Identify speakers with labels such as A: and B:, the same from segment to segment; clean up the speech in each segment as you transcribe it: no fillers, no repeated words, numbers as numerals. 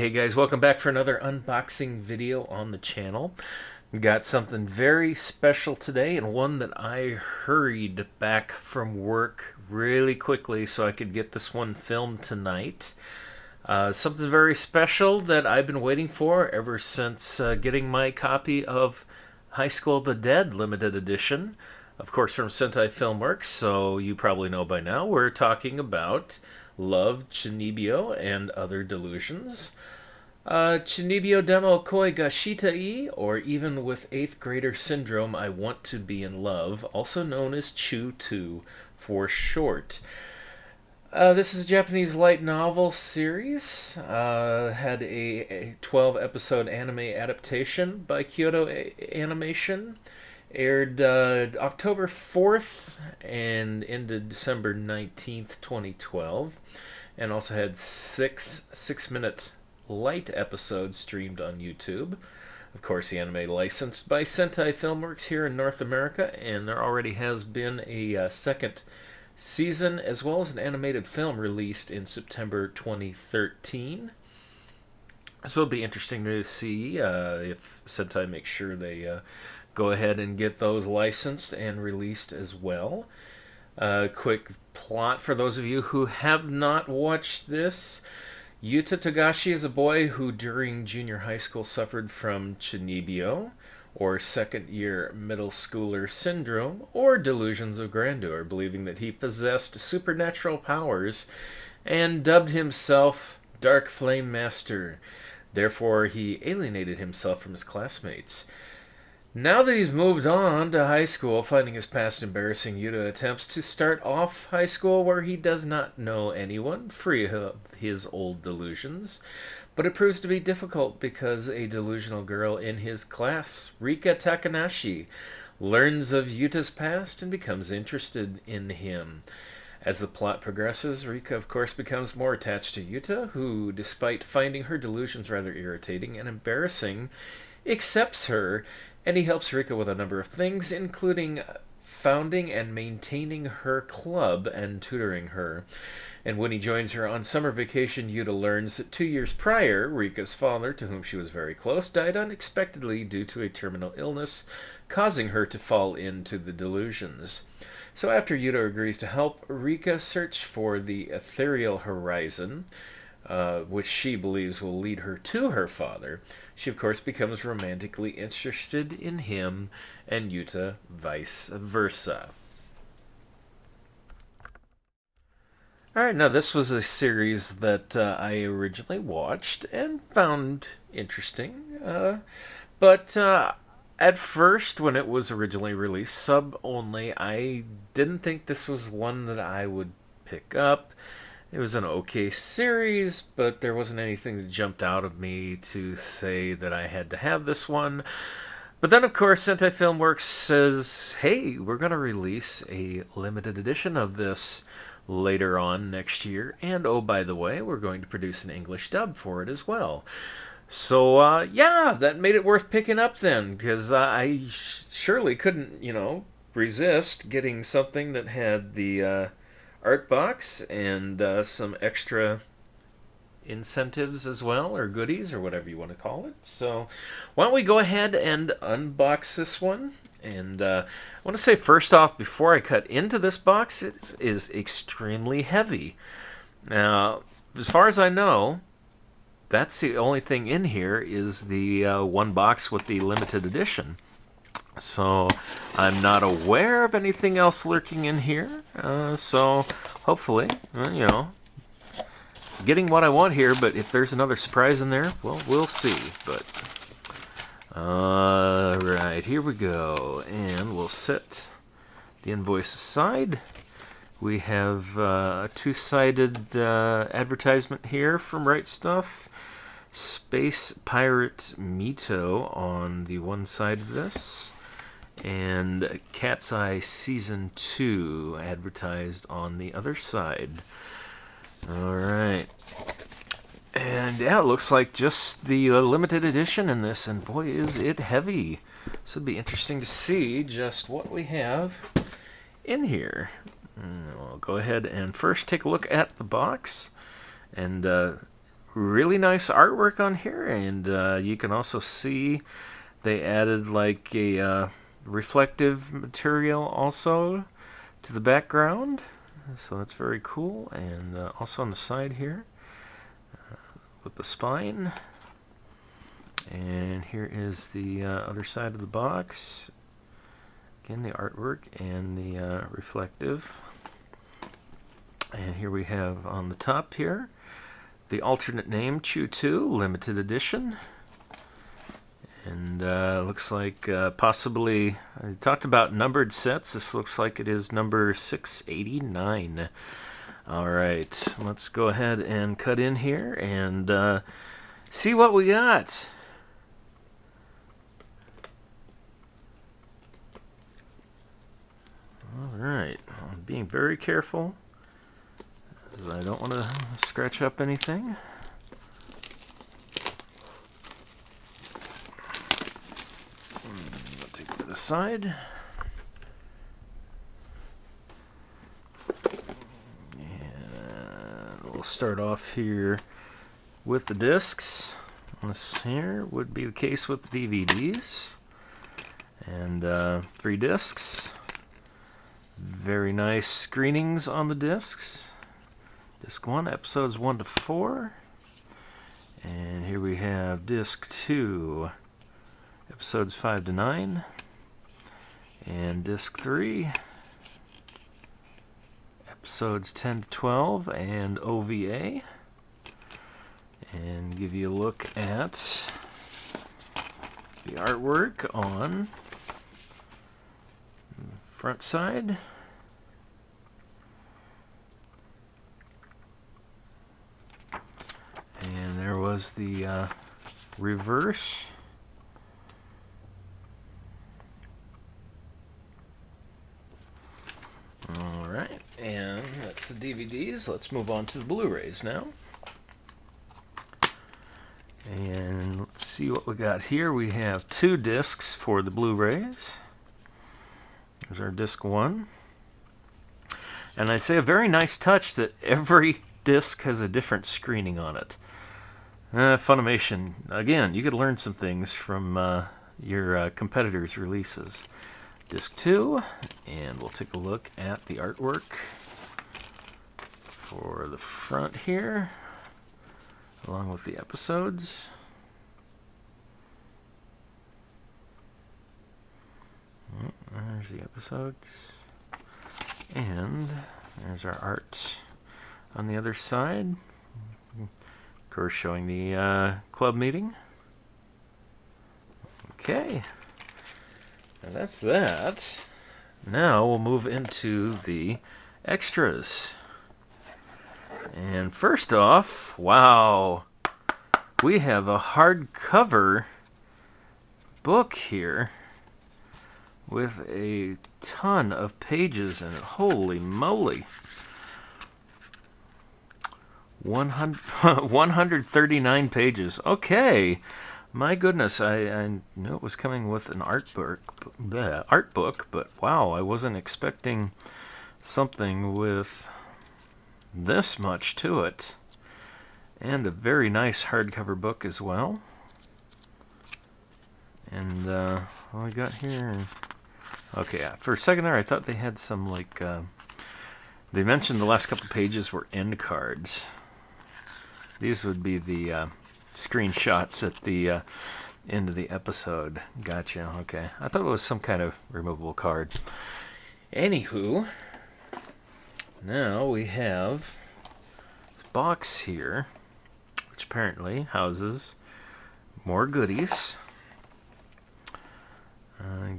A: Hey guys, welcome back for another unboxing video on the channel. We got something very special today, and one that I hurried back from work really quickly so I could get this one filmed tonight. Something very special that I've been waiting for ever since getting my copy of High School of the Dead limited edition, of course from Sentai Filmworks, so you probably know by now we're talking about Love, Chunibyo, and Other Delusions. Chunibyo Demo Koi ga Shitai, or even with 8th grader syndrome, I want to be in love, also known as Chu2 for short. This is a Japanese light novel series. Had a 12-episode anime adaptation by Kyoto Animation. Aired October 4th and ended December 19th, 2012. And also had six-minute light episodes streamed on YouTube. Of course, the anime licensed by Sentai Filmworks here in North America, and there already has been a second season as well as an animated film released in September 2013. So it'll be interesting to see if Sentai makes sure they go ahead and get those licensed and released as well. Quick plot for those of you who have not watched this. Yuta Togashi is a boy who during junior high school suffered from Chunibyo, or second-year middle schooler syndrome, or delusions of grandeur, believing that he possessed supernatural powers, and dubbed himself Dark Flame Master. Therefore, he alienated himself from his classmates. Now that he's moved on to high school, finding his past embarrassing, Yuta attempts to start off high school where he does not know anyone, free of his old delusions. But it proves to be difficult because a delusional girl in his class, Rika Takanashi, learns of Yuta's past and becomes interested in him. As the plot progresses, Rika of course becomes more attached to Yuta, who, despite finding her delusions rather irritating and embarrassing, accepts her, and he helps Rika with a number of things, including founding and maintaining her club and tutoring her. And when he joins her on summer vacation, Yuta learns that 2 years prior, Rika's father, to whom she was very close, died unexpectedly due to a terminal illness, causing her to fall into the delusions. So after Yuta agrees to help Rika search for the ethereal horizon, which she believes will lead her to her father, she of course becomes romantically interested in him, and Yuta vice versa. Alright, now this was a series that I originally watched and found interesting, but at first, when it was originally released, sub-only, I didn't think this was one that I would pick up. It was an okay series, but there wasn't anything that jumped out of me to say that I had to have this one. But then, of course, Sentai Filmworks says, hey, we're going to release a limited edition of this later on next year, and oh, by the way, we're going to produce an English dub for it as well. So, yeah, that made it worth picking up then, because I surely couldn't, resist getting something that had the art box and some extra incentives as well, or goodies, or whatever you want to call it. So why don't we go ahead and unbox this one. And I want to say first off, before I cut into this box, it is extremely heavy. Now, as far as I know, that's the only thing in here is the one box with the limited edition. So I'm not aware of anything else lurking in here. So hopefully, getting what I want here. But if there's another surprise in there, well, we'll see. But right, here we go, and we'll set the invoice aside. We have a two-sided advertisement here from Right Stuff. Space Pirate Mito on the one side of this, and Cat's Eye Season 2 advertised on the other side. Alright. And yeah, it looks like just the limited edition in this, and boy is it heavy. So it'll be interesting to see just what we have in here. I'll go ahead and first take a look at the box, and really nice artwork on here, and you can also see they added like a reflective material also to the background, so that's very cool. And also on the side here with the spine. And here is the other side of the box. Again, the artwork and the reflective. And here we have on the top here the alternate name, Chew 2, limited edition. And looks like possibly, I talked about numbered sets. This looks like it is number 689. Alright, let's go ahead and cut in here and see what we got. Alright, I'm being very careful, because I don't want to scratch up anything. I'll take it to the side. And we'll start off here with the discs. This here would be the case with the DVDs. And 3 discs. Very nice screenings on the discs. Disc 1, episodes 1 to 4. And here we have disc 2, episodes 5 to 9. And disc 3, episodes 10 to 12, and OVA. And give you a look at the artwork on the front side. And there was the reverse. Alright, and that's the DVDs. Let's move on to the Blu-rays now. And let's see what we got here. We have 2 discs for the Blu-rays. There's our disc 1. And I'd say a very nice touch that every disc has a different screening on it. Funimation, again, you could learn some things from your competitors' releases. Disc 2, and we'll take a look at the artwork for the front here, along with the episodes. There's the episodes. And there's our art on the other side. Of course, showing the club meeting. Okay. And that's that. Now we'll move into the extras. And first off, wow, we have a hardcover book here with a ton of pages in it. Holy moly. 139 pages. Okay. My goodness, I knew it was coming with an art book, but wow, I wasn't expecting something with this much to it. And a very nice hardcover book as well. And what we got here? Okay, for a second there I thought they had some, like, they mentioned the last couple pages were end cards. These would be the screenshots at the end of the episode. Gotcha, okay. I thought it was some kind of removable card. Anywho, now we have this box here, which apparently houses more goodies.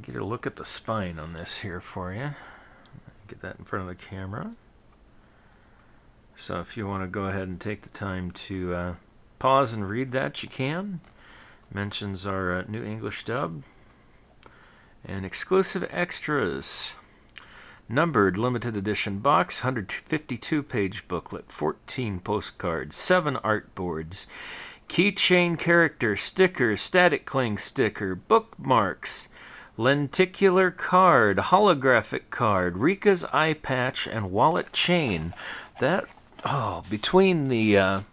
A: Get a look at the spine on this here for you. Get that in front of the camera. So if you want to go ahead and take the time to pause and read that, you can. Mentions our new English dub. And exclusive extras. Numbered limited edition box, 152-page booklet, 14 postcards, 7 artboards, keychain character, sticker, static cling sticker, bookmarks, lenticular card, holographic card, Rika's eye patch, and wallet chain. That, oh, between the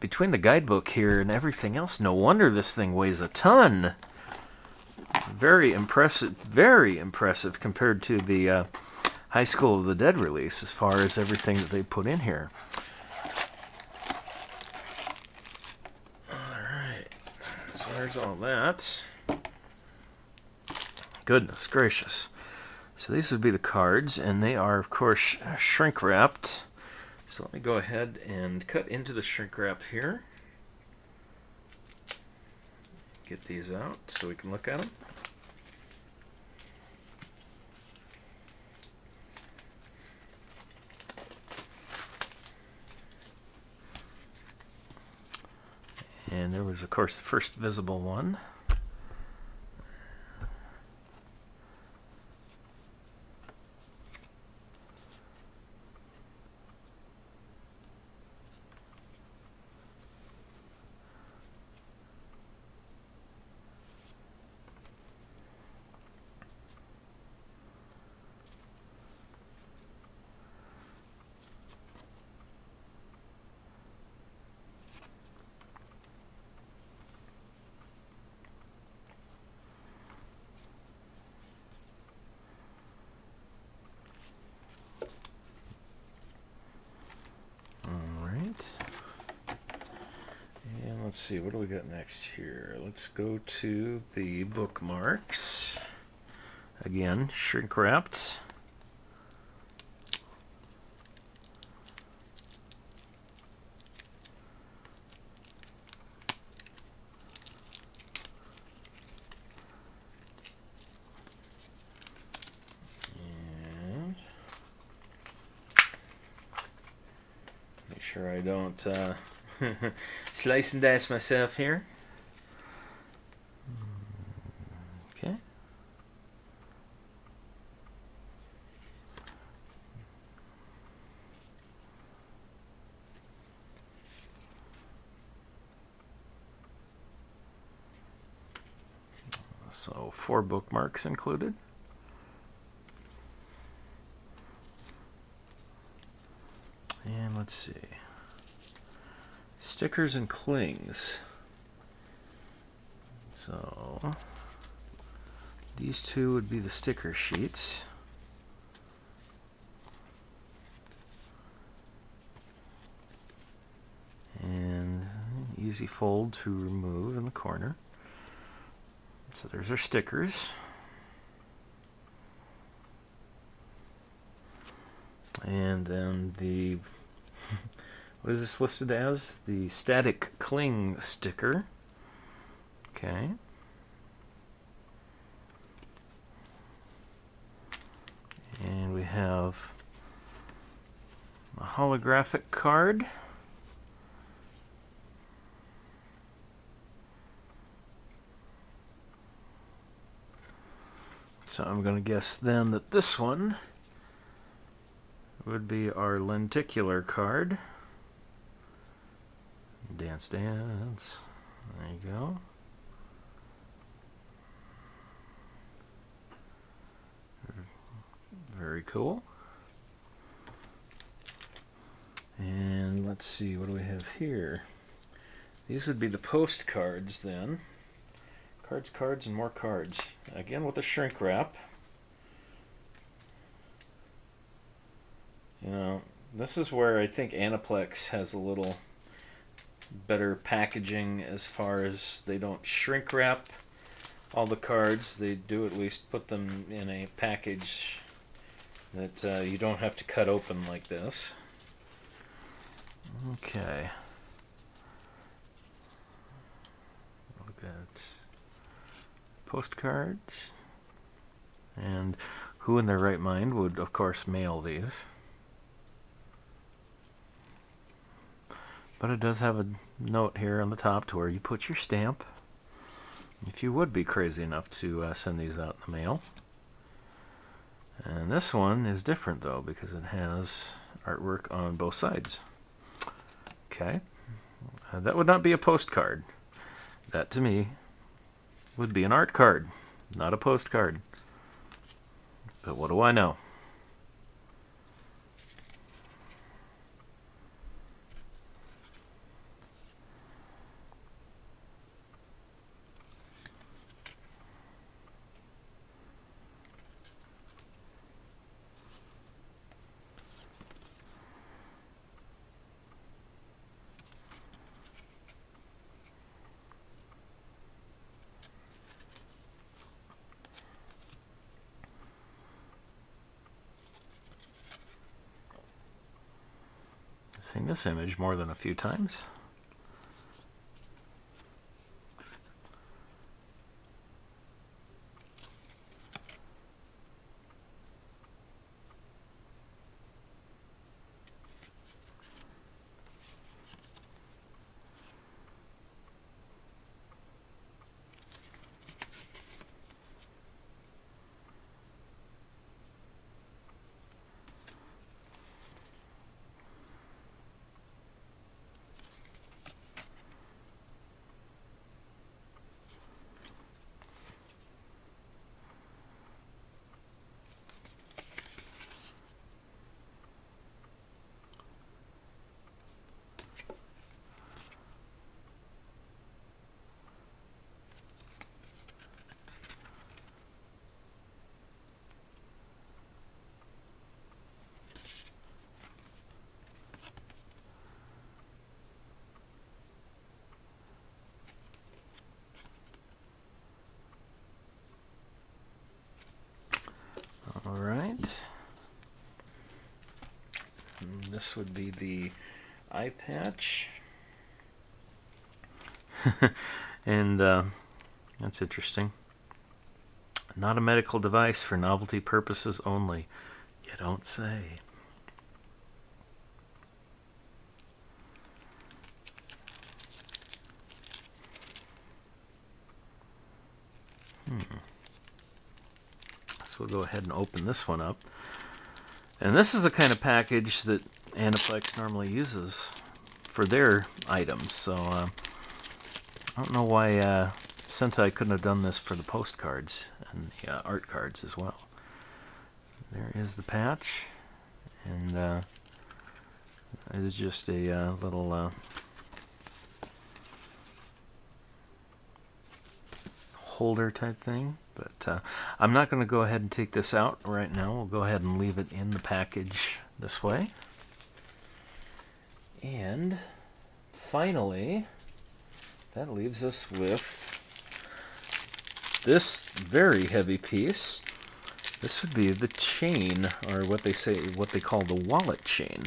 A: between the guidebook here and everything else, no wonder this thing weighs a ton. Very impressive compared to the High School of the Dead release as far as everything that they put in here. Alright, so there's all that. Goodness gracious. So these would be the cards, and they are, of course, shrink wrapped. So let me go ahead and cut into the shrink wrap here. Get these out so we can look at them. And there was, of course, the first visible one. Let's see, what do we got next here? Let's go to the bookmarks. Again, shrink wrapped. And make sure I don't slice and dice myself here. Okay. So 4 bookmarks included. And let's see. Stickers and clings. So these two would be the sticker sheets. And easy fold to remove in the corner. So there's our stickers. And then the what is this listed as? The static cling sticker. Okay. And we have a holographic card. So I'm going to guess then that this one would be our lenticular card. Dance, dance. There you go. Very cool. And let's see, what do we have here? These would be the postcards then. Cards, cards, and more cards. Again with the shrink wrap. You know, this is where I think Aniplex has a little better packaging as far as they don't shrink wrap all the cards. They do at least put them in a package that you don't have to cut open like this. Okay. Look at postcards. And who in their right mind would, of course, mail these? But it does have a note here on the top to where you put your stamp, if you would be crazy enough to send these out in the mail. And this one is different though, because it has artwork on both sides. Okay, that would not be a postcard. That to me would be an art card, not a postcard. But what do I know? seen this image more than a few times. All right. And this would be the eye patch. And that's interesting. Not a medical device for novelty purposes only. You don't say. So we'll go ahead and open this one up. And this is the kind of package that Aniplex normally uses for their items. So I don't know why Sentai couldn't have done this for the postcards and the art cards as well. There is the patch, and it is just a little holder type thing. But I'm not going to go ahead and take this out right now. We'll go ahead and leave it in the package this way. And finally, that leaves us with this very heavy piece. This would be the chain, or what they call the wallet chain.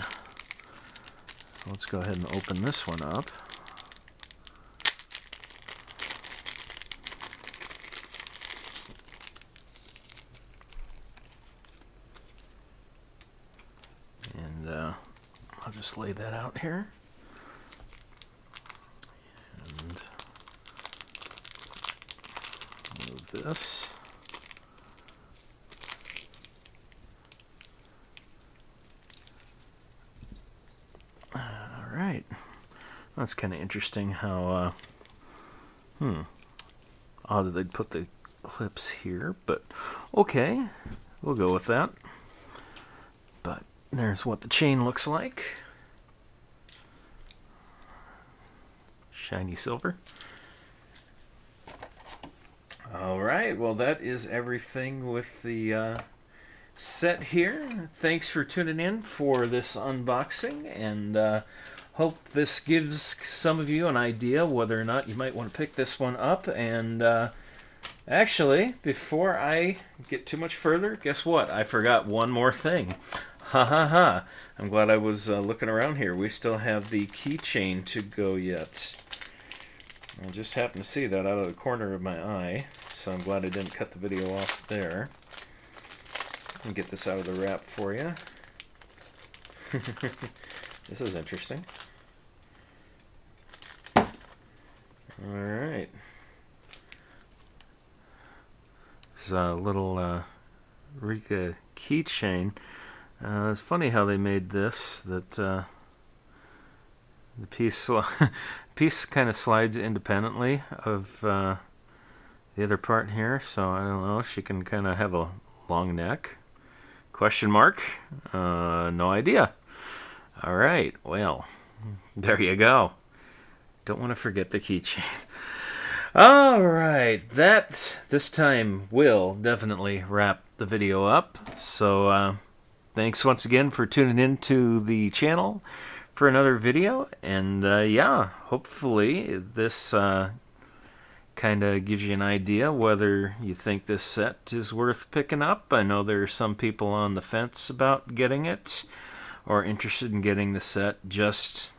A: So let's go ahead and open this one up. And I'll just lay that out here. And move this. Alright. That's kind of interesting how, odd that they'd put the clips here, but okay, we'll go with that. But there's what the chain looks like. Shiny silver. Alright, well that is everything with the set here. Thanks for tuning in for this unboxing, and hope this gives some of you an idea whether or not you might want to pick this one up. And actually, before I get too much further, guess what? I forgot one more thing. Ha ha ha. I'm glad I was looking around here. We still have the keychain to go yet. I just happened to see that out of the corner of my eye, so I'm glad I didn't cut the video off there. Let me get this out of the wrap for you. This is interesting. Alright. This is a little Rika keychain. It's funny how they made this, that the piece kind of slides independently of the other part here, so I don't know, she can kind of have a long neck. Question mark? No idea. Alright, well, there you go. Don't want to forget the keychain. Alright, that this time will definitely wrap the video up. So thanks once again for tuning in to the channel for another video. And yeah, hopefully this kind of gives you an idea whether you think this set is worth picking up. I know there are some people on the fence about getting it, or interested in getting the set just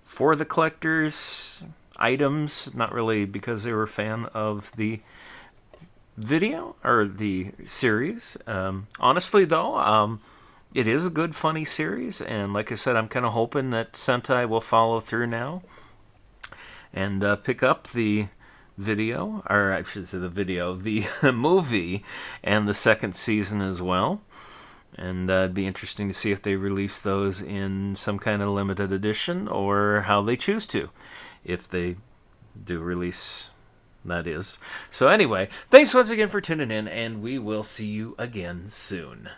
A: for the collector's items, not really because they were a fan of the video or the series. Honestly, though, it is a good, funny series, and like I said, I'm kind of hoping that Sentai will follow through now and pick up the video, or I should say the movie, and the second season as well. And it'd be interesting to see if they release those in some kind of limited edition or how they choose to, if they do release, that is. So anyway, thanks once again for tuning in, and we will see you again soon.